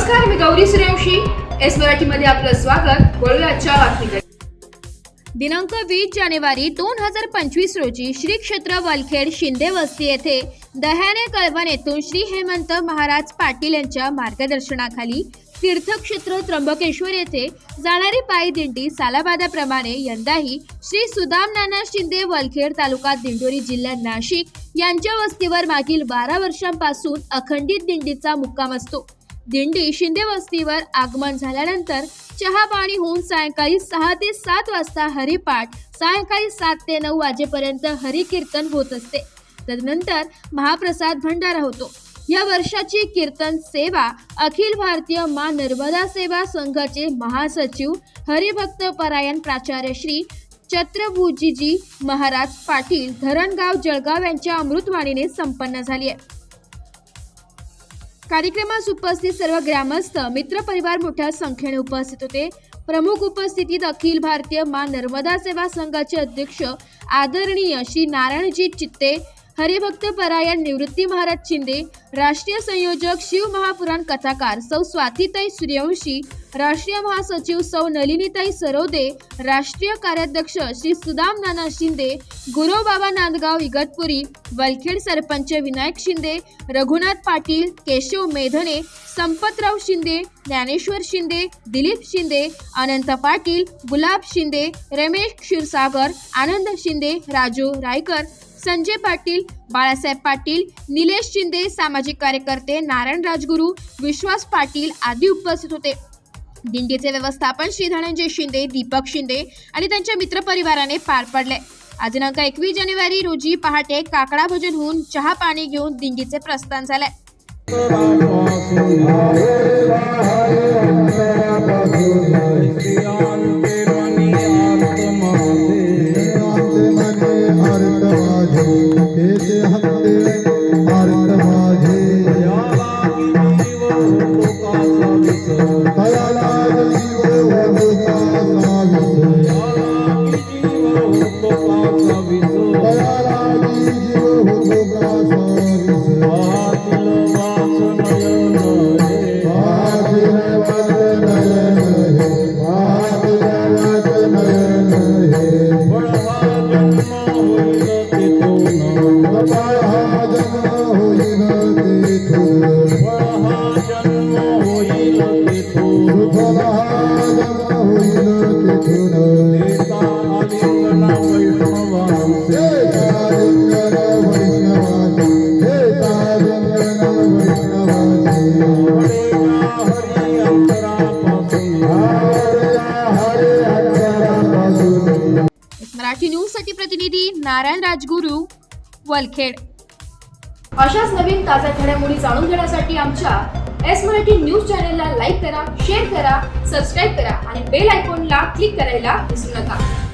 नमस्कार, मी गौरी सूर्यवंशी. एस मराठीमध्ये आपलं स्वागत. वळूया आजच्या बातमीकडे. दिनांक 20 जानेवारी 2025 रोजी श्री क्षेत्र वलखेड शिंदे वस्ती येथे दह्याने कळवण येथून श्री हेमंत महाराज पाटील यांच्या मार्गदर्शनाखाली तीर्थक्षेत्र त्र्यंबकेश्वर येथे जाणारी पायी दिंडी सालाबादाप्रमाणे यंदाही श्री सुदाम नाना शिंदे वलखेड तालुका दिंडोरी जिल्हा नाशिक यांच्या वस्तीवर मागील 12 वर्षांपासून अखंडित दिंडीचा मुक्काम असतो. दिंडी शिंदे वस्तीवर आगमन झाल्यानंतर चहा पाणी होऊन सायंकाळी 6 ते 7 वाजता हरिपाठ, सायंकाळी 7 ते 9 वाजेपर्यंत हरिकीर्तन होत असते. तदनंतर महाप्रसाद भंडारा होतो. या वर्षाची कीर्तन सेवा अखिल भारतीय मा नर्मदा सेवा संघाचे महासचिव हरिभक्त परायण प्राचार्य श्री छत्रभुजीजी महाराज पाटील धरणगाव जळगाव यांच्या अमृतवाणीने संपन्न झाली आहे. कार्यक्रमास उपस्थित सर्व ग्रामस्थ मित्र परिवार मोठ्या संख्येने उपस्थित होते. प्रमुख उपस्थितीत अखिल भारतीय मा नर्मदा सेवा संघाचे अध्यक्ष आदरणीय श्री नारायणजी चित्ते, हरिभक्त परायण निवृत्ती महाराज शिंदे, राष्ट्रीय संयोजक शिव महापुराण कथाकार सौ स्वातीताई सूर्यवंशी, राष्ट्रीय महासचिव सौ नलिनीताई सरोदे, राष्ट्रीय कार्याध्यक्ष श्री सुदाम नाना शिंदे, गुरव बाबा नांदगाव इगतपुरी, वलखेड सरपंच विनायक शिंदे, रघुनाथ पाटील, केशव मेधने, संपतराव शिंदे, ज्ञानेश्वर शिंदे, दिलीप शिंदे, अनंत पाटील, गुलाब शिंदे, रमेश क्षीरसागर, आनंद शिंदे, राजू रायकर, संजय पाटील, बाळासाहेब पाटील, निलेश शिंदे, सामाजिक कार्यकर्ते नारायण राजगुरू, विश्वास पाटील आदी उपस्थित होते. दिंडीचे व्यवस्थापन श्री धनंजय शिंदे, दीपक शिंदे आणि त्यांच्या मित्रपरिवाराने पार पडले. आज दिनांक 21 जानेवारी रोजी पहाटे काकडा भजन होऊन चहा पाणी घेऊन दिंडीचे प्रस्थान झाले. मराठी न्यूज साठी प्रतिनिधी नारायण राजगुरू, वलखेड. अशाच नवीन ताज्या घडामोडी जाणून घेण्यासाठी आमच्या एस मराठी न्यूज चॅनलला लाईक करा, शेअर करा, सबस्क्राईब करा आणि बेल आयकॉनला क्लिक करायला विसरू नका.